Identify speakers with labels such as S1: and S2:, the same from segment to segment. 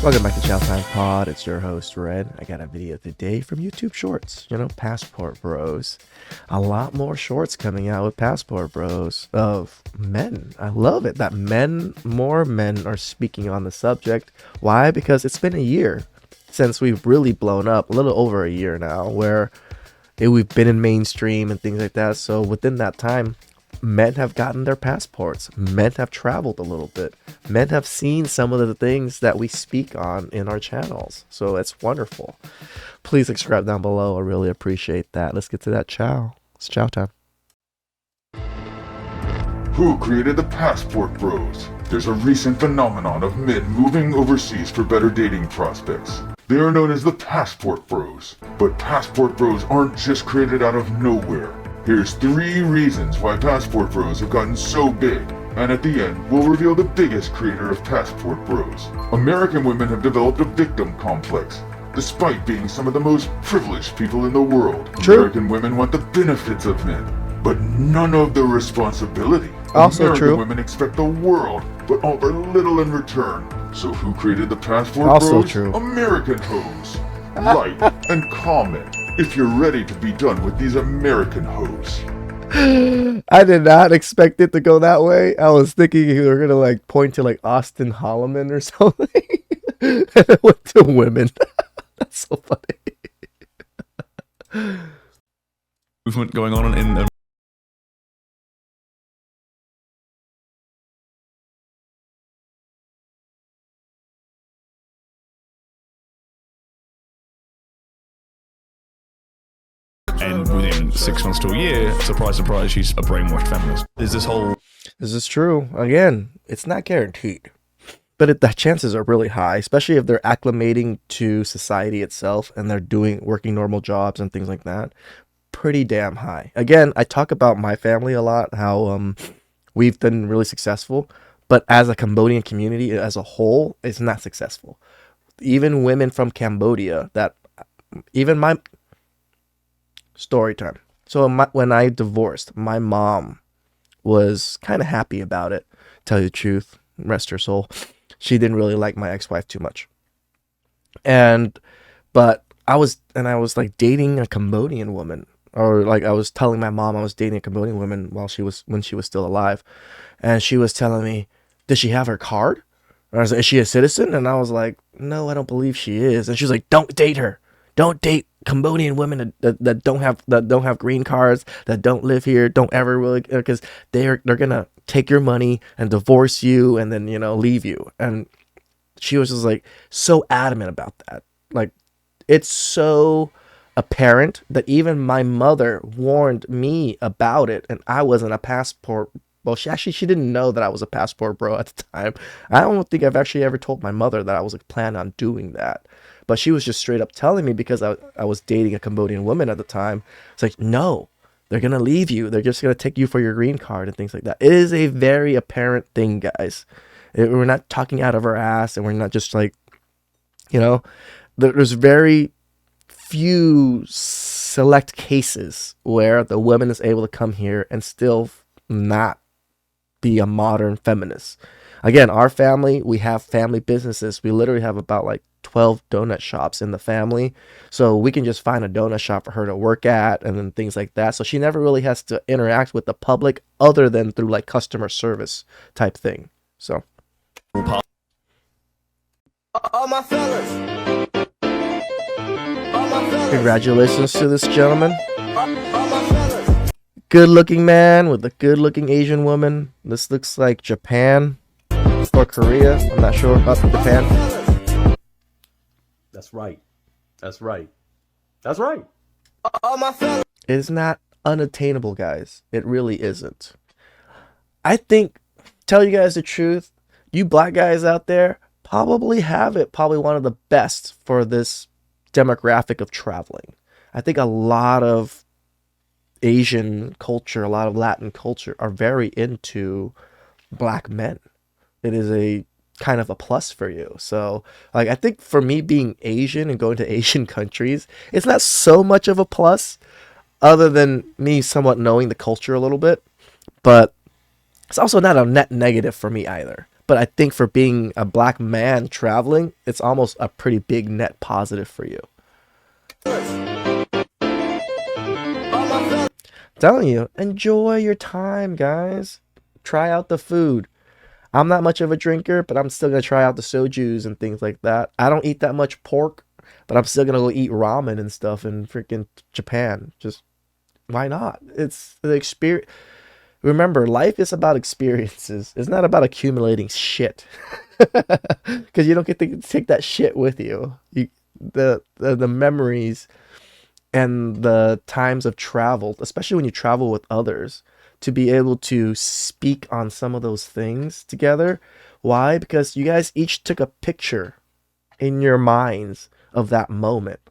S1: Welcome back to Chow Time Pod. It's your host, Red. I got a video today from YouTube Shorts, Passport Bros. A lot more shorts coming out with Passport Bros of men. I love it that more men are speaking on the subject. Why? Because it's been a year since we've really blown up, a little over a year now, where we've been in mainstream and things like that. So within that time, men have gotten their passports. Men have traveled a little bit. Men have seen some of the things that we speak on in our channels. So it's wonderful. Please subscribe down below. I really appreciate that. Let's get to that chow. It's chow time.
S2: Who created the Passport Bros? There's a recent phenomenon of men moving overseas for better dating prospects. They are known as the Passport Bros. But Passport Bros aren't just created out of nowhere. Here's 3 reasons why Passport Bros have gotten so big, and at the end, we'll reveal the biggest creator of Passport Bros. American women have developed a victim complex. Despite being some of the most privileged people in the world,
S1: True.
S2: American women want the benefits of men, but none of the responsibility.
S1: Also
S2: American
S1: true.
S2: women expect the world, but offer little in return. So who created the Passport
S1: Also
S2: Bros?
S1: true.
S2: American hoes. Like and comment if you're ready to be done with these American hoes.
S1: I did not expect it to go that way. I was thinking you were gonna point to Austin Holloman or something. And it went to women. That's so funny.
S3: Movement going on in and within 6 months to a year, surprise, surprise, she's a brainwashed feminist. There's this whole...
S1: This is true. Again, it's not guaranteed, but the chances are really high, especially if they're acclimating to society itself and they're working normal jobs and things like that. Pretty damn high. Again, I talk about my family a lot, how we've been really successful, but as a Cambodian community as a whole, it's not successful. Even women from Cambodia my story time. So when I divorced, my mom was kind of happy about it. Tell you the truth, rest her soul. She didn't really like my ex-wife too much. But I was dating a Cambodian woman, or I was telling my mom I was dating a Cambodian woman when she was still alive, and she was telling me, "Did she have her card?" And I was like, "Is she a citizen?" And I was like, "No, I don't believe she is." And she was like, "Don't date her. Don't date Cambodian women that don't have green cards, that don't live here, don't ever really, because they're gonna take your money and divorce you and then leave you." And she was just so adamant about that. It's so apparent that even my mother warned me about it, and I wasn't a passport. Well, she didn't know that I was a passport bro at the time. I don't think I've actually ever told my mother that I was planning on doing that. But she was just straight up telling me, because I was dating a Cambodian woman at the time. It's like, no, they're going to leave you. They're just going to take you for your green card and things like that. It is a very apparent thing, guys. We're not talking out of our ass, and we're not just there's very few select cases where the woman is able to come here and still not be a modern feminist. Again, our family, we have family businesses. We literally have about 12 donut shops in the family. So we can just find a donut shop for her to work at and then things like that. So she never really has to interact with the public other than through customer service type thing. So
S4: All my fellas.
S1: congratulations to this gentleman.
S4: All my fellas.
S1: Good looking man with a good looking Asian woman. This looks like Japan or Korea. I'm not sure about Japan.
S5: That's right. That's right. That's right.
S4: All my fellas.
S1: It is not unattainable, guys. It really isn't. I think, tell you guys the truth, you black guys out there probably have it, probably one of the best for this demographic of traveling. I think a lot of Asian culture, a lot of Latin culture are very into black men. It is a kind of a plus for you. So I think for me, being Asian and going to Asian countries, it's not so much of a plus, other than me somewhat knowing the culture a little bit, but it's also not a net negative for me either. But I think for being a black man traveling, it's almost a pretty big net positive for you. Telling you, enjoy your time, guys. Try out the food. I'm not much of a drinker, but I'm still gonna try out the sojus and things like that. I don't eat that much pork, but I'm still gonna go eat ramen and stuff in freaking Japan. Just why not? It's the experience. Remember, life is about experiences. It's not about accumulating shit. Because you don't get to take that shit with you. The memories and the times of travel, especially when you travel with others, to be able to speak on some of those things together. Why? Because you guys each took a picture in your minds of that moment.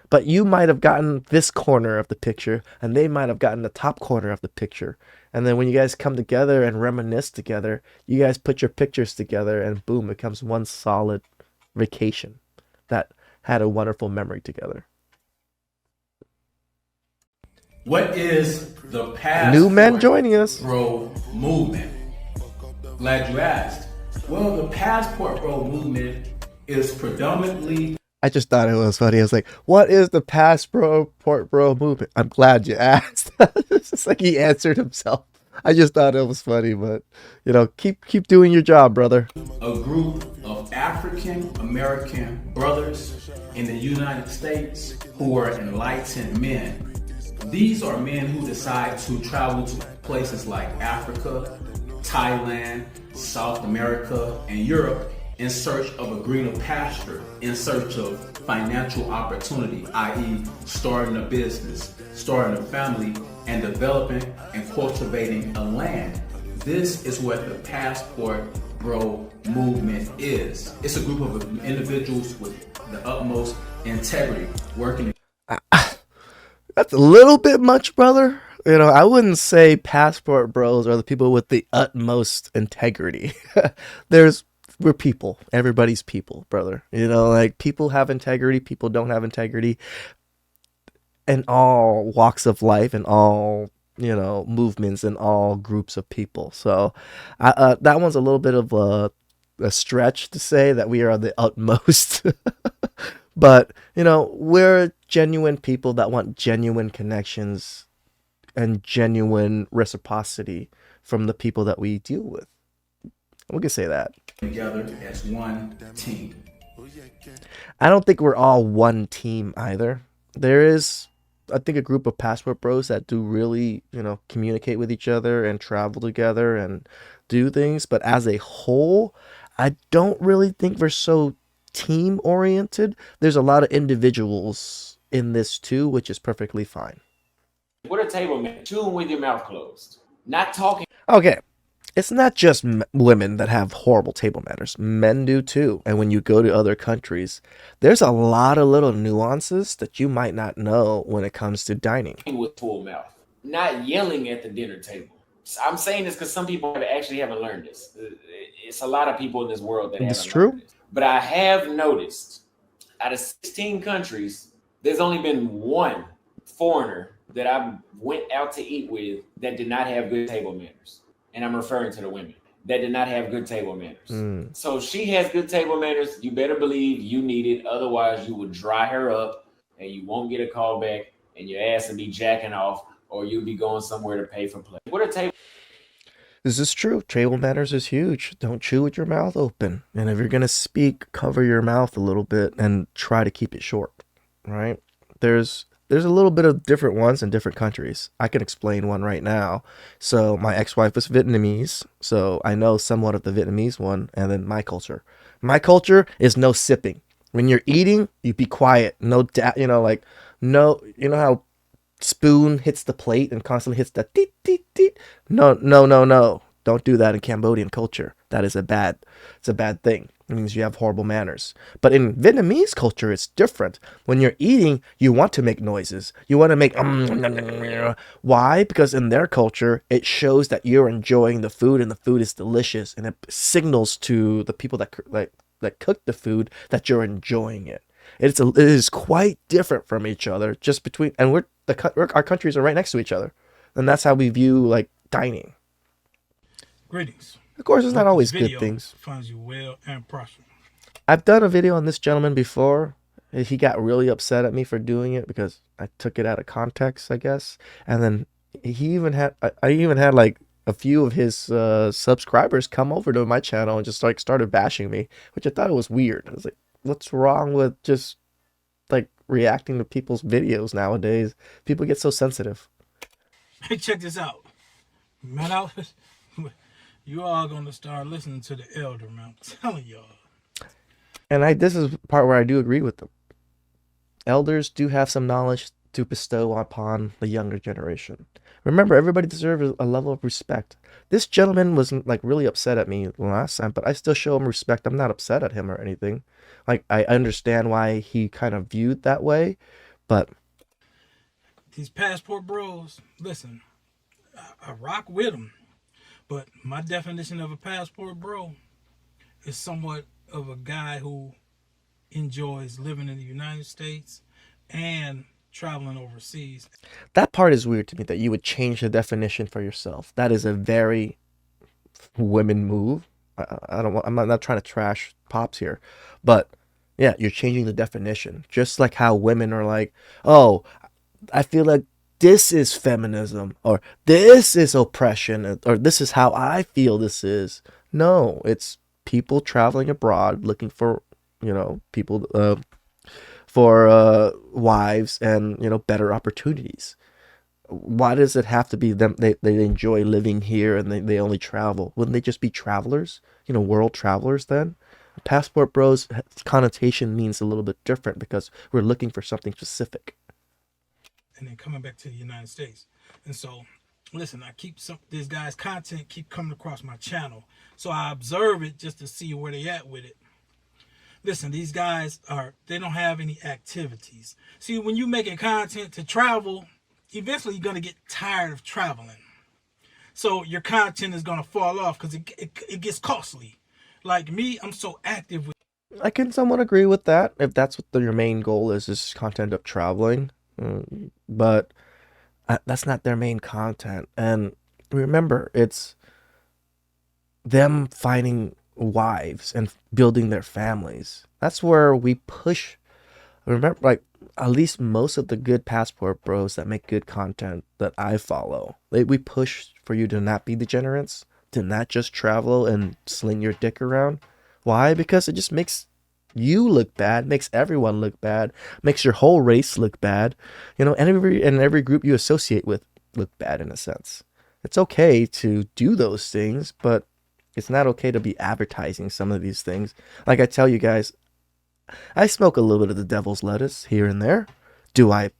S1: But you might have gotten this corner of the picture, and they might have gotten the top corner of the picture. And then when you guys come together and reminisce together, you guys put your pictures together, and boom, it becomes one solid vacation that had a wonderful memory together.
S6: What is the passport
S1: New men joining us.
S6: bro movement? Glad you asked. Well, the passport bro movement is predominantly.
S1: I just thought it was funny. I was like, what is the passport bro movement? I'm glad you asked. It's just like he answered himself. I just thought it was funny, but keep doing your job, brother.
S6: A group of African American brothers in the United States who are enlightened men. These are men who decide to travel to places like Africa, Thailand, South America, and Europe in search of a greener pasture, in search of financial opportunity, i.e. starting a business, starting a family, and developing and cultivating a land. This is what the passport bro movement is. It's a group of individuals with the utmost integrity working.
S1: That's a little bit much, brother. I wouldn't say passport bros are the people with the utmost integrity. We're people. Everybody's people, brother. Like people have integrity, people don't have integrity in all walks of life and all, movements and all groups of people. So that one's a little bit of a stretch to say that we are the utmost. But, we're genuine people that want genuine connections and genuine reciprocity from the people that we deal with. We can say that.
S6: Together as one team.
S1: I don't think we're all one team either. There is, I think, a group of passport bros that do really, communicate with each other and travel together and do things. But as a whole, I don't really think we're so team oriented. There's a lot of individuals in this too, which is perfectly fine.
S7: What a table man, chewing with your mouth closed, not talking.
S1: Okay, it's not just women that have horrible table manners. Men do too. And when you go to other countries, there's a lot of little nuances that you might not know when it comes to dining.
S7: With full mouth, not yelling at the dinner table. I'm saying this because some people actually haven't learned this. It's a lot of people in this world that haven't learned this. But I have noticed out of 16 countries, there's only been one foreigner that I went out to eat with that did not have good table manners. And I'm referring to the women that did not have good table manners. So she has good table manners. You better believe you need it. Otherwise, you will dry her up and you won't get a call back and your ass will be jacking off or you'll be going somewhere to pay for play. What a table.
S1: This is true. Table manners is huge. Don't chew with your mouth open. And if you're going to speak, cover your mouth a little bit and try to keep it short, right? There's a little bit of different ones in different countries. I can explain one right now. So my ex-wife is Vietnamese, so I know somewhat of the Vietnamese one, and then my culture. My culture is no sipping. When you're eating, you be quiet. No, no, how spoon hits the plate and constantly hits the teet, teet, teet. No. Don't do that in Cambodian culture. That is it's a bad thing. It means you have horrible manners. But in Vietnamese culture, it's different. When you're eating, you want to make noises. You want to make why? Because in their culture, it shows that you're enjoying the food and the food is delicious, and it signals to the people that cook the food that you're enjoying it. It is quite different from each other. Just between, and our countries are right next to each other, and that's how we view dining.
S8: Greetings.
S1: Of course, it's
S8: I
S1: not
S8: hope this
S1: always good
S8: video
S1: things.
S8: finds you well and prosper.
S1: I've done a video on this gentleman before. He got really upset at me for doing it because I took it out of context, I guess. And then he even had, I even had like a few of his subscribers come over to my channel and just like started bashing me, which I thought was weird. I was like, what's wrong with just like reacting to people's videos nowadays? People get so sensitive.
S8: Hey, check this out. Man, you all gonna start listening to the elder, man. I'm telling y'all.
S1: And this is the part where I do agree with them. Elders do have some knowledge to bestow upon the younger generation. Remember, everybody deserves a level of respect. This gentleman was like really upset at me last time, but I still show him respect. I'm not upset at him or anything. Like, I understand why he kind of viewed that way, but
S8: These passport bros, listen, I rock with them, but my definition of a passport bro is somewhat of a guy who enjoys living in the United States and traveling overseas.
S1: that part is weird to me that you would change the definition for yourself. That is a very women move. I don't want, I'm not trying to trash pops here, but yeah, you're changing the definition. Just like how women are like, oh, I feel like this is feminism, or this is oppression, or this is how I feel this is. No, it's people traveling abroad looking for, people for wives and, better opportunities. Why does it have to be them? They enjoy living here and they only travel. Wouldn't they just be travelers? World travelers then? Passport bros connotation means a little bit different because we're looking for something specific.
S8: And then coming back to the United States. And so, listen, this guy's content keep coming across my channel. So I observe it just to see where they at with it. Listen, these guys they don't have any activities. See, when you making content to travel, eventually you're going to get tired of traveling. So your content is going to fall off because it gets costly. Like me, I'm so active with.
S1: I can somewhat agree with that if that's what your main goal is content of traveling. But that's not their main content. And remember, it's them finding wives and building their families. That's where we push. Remember, like, at least most of the good passport bros that make good content that I follow, we push for you to not be degenerates, to not just travel and sling your dick around. Why? Because it just makes you look bad, makes everyone look bad, makes your whole race look bad. And every group you associate with look bad in a sense. It's okay to do those things, but it's not okay to be advertising some of these things. Like I tell you guys, I smoke a little bit of the devil's lettuce here and there. Do I,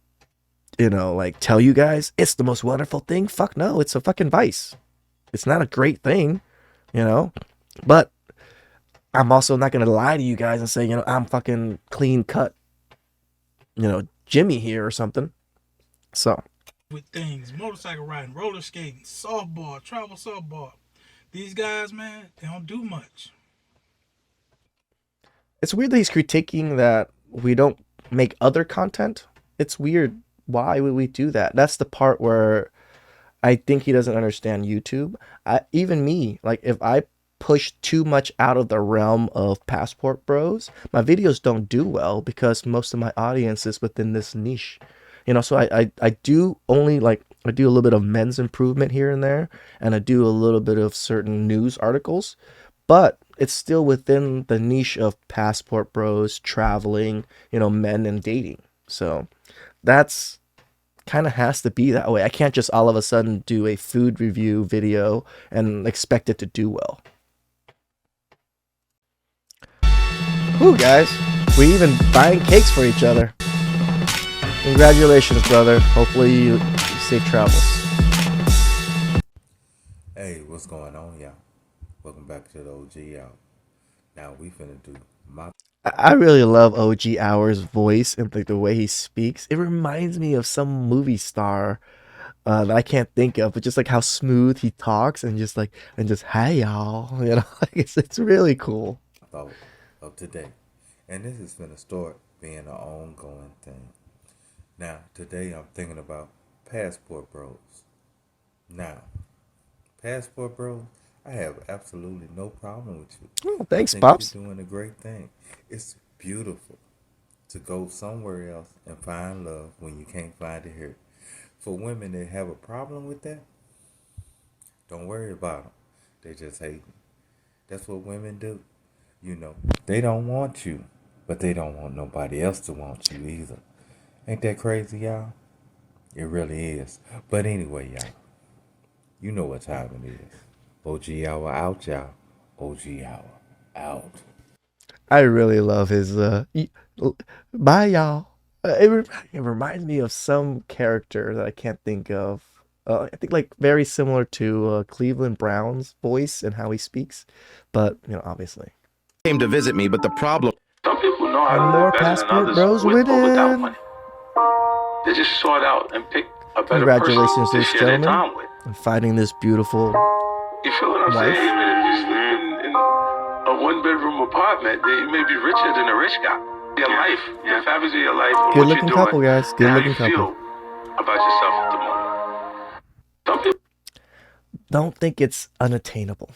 S1: like tell you guys it's the most wonderful thing? Fuck no, it's a fucking vice. It's not a great thing, but I'm also not going to lie to you guys and say, I'm fucking clean cut, Jimmy here or something. So.
S8: With things, motorcycle riding, roller skating, softball, travel softball. These guys, man, they don't do much.
S1: It's weird that he's critiquing that we don't make other content. It's weird. Why would we do that? That's the part where I think he doesn't understand YouTube. Even me, like if I push too much out of the realm of passport bros, my videos don't do well because most of my audience is within this niche. So I do only I do a little bit of men's improvement here and there, and I do a little bit of certain news articles, but it's still within the niche of passport bros, traveling, men and dating. So that's kind of has to be that way. I can't just all of a sudden do a food review video and expect it to do well. Ooh, guys, we even buying cakes for each other. Congratulations, brother. Hopefully you safe travels.
S9: Hey, what's going on, y'all? Welcome back to the OG Hour. Now we finna do my.
S1: I really love OG Hour's voice and the way he speaks. It reminds me of some movie star that I can't think of, but just like how smooth he talks and just hey y'all, it's really cool.
S9: Thought of today, and this is gonna start being an ongoing thing. Now today I'm thinking about passport bros. Now, passport bros, I have absolutely no problem with you.
S1: Oh,
S9: I
S1: thanks,
S9: think
S1: pops.
S9: you're doing a great thing. It's beautiful to go somewhere else and find love when you can't find it here. For women that have a problem with that, don't worry about them. They just hate me. That's what women do. You know, they don't want you, but they don't want nobody else to want you either. Ain't that crazy, y'all? It really is. But anyway, y'all, you know what time it is. OG hour out, y'all. OG hour out.
S1: I really love his bye y'all. It reminds me of some character that I can't think of. I think like very similar to Cleveland Brown's voice and how he speaks, but obviously.
S10: Came to visit me, but the problem.
S11: Some people know how
S1: And
S11: to
S1: more
S11: live better than
S1: Passport
S11: others
S1: Bros
S11: with or without
S1: winning.
S11: money. They just sort out and pick a better
S1: Congratulations to
S11: person to
S1: this
S11: share their
S1: gentleman
S11: time with.
S1: on finding this beautiful
S11: You feel what I'm
S1: wife.
S11: saying? Even if you sleep in a one-bedroom apartment, then you may be richer than a rich guy. Your life, the fabric of your life, and
S1: Good
S11: what
S1: looking
S11: you're doing,
S1: couple, guys. Good
S11: and how
S1: looking
S11: you
S1: couple.
S11: feel about yourself at the moment. Some people
S1: Don't think it's unattainable.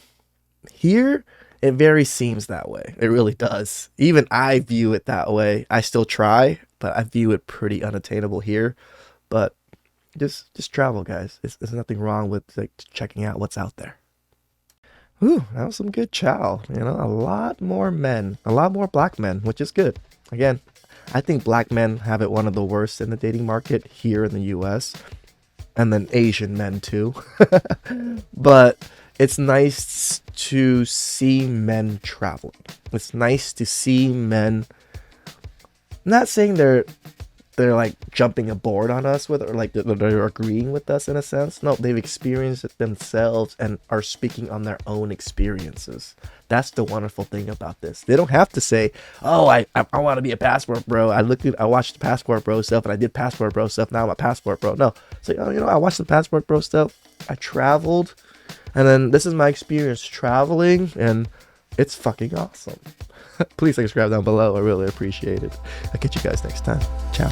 S1: Here, it very seems that way. It really does. Even I view it that way. I still try, but I view it pretty unattainable here. But just travel, guys. There's nothing wrong with like checking out what's out there. Ooh, that was some good chow. A lot more men, a lot more black men, which is good. Again, I think black men have it one of the worst in the dating market here in the U.S. And then Asian men too. But it's nice to see men traveling. It's nice to see men. I'm not saying they're like jumping aboard on us with, or like they're agreeing with us in a sense. No, they've experienced it themselves and are speaking on their own experiences. That's the wonderful thing about this. They don't have to say, "Oh, I want to be a passport bro. I watched the passport bro stuff and I did passport bro stuff. Now I'm a passport bro." No, it's like, "Oh, I watched the passport bro stuff. I traveled, and then this is my experience traveling, and it's fucking awesome." Please subscribe down below. I really appreciate it. I'll catch you guys next time. Ciao.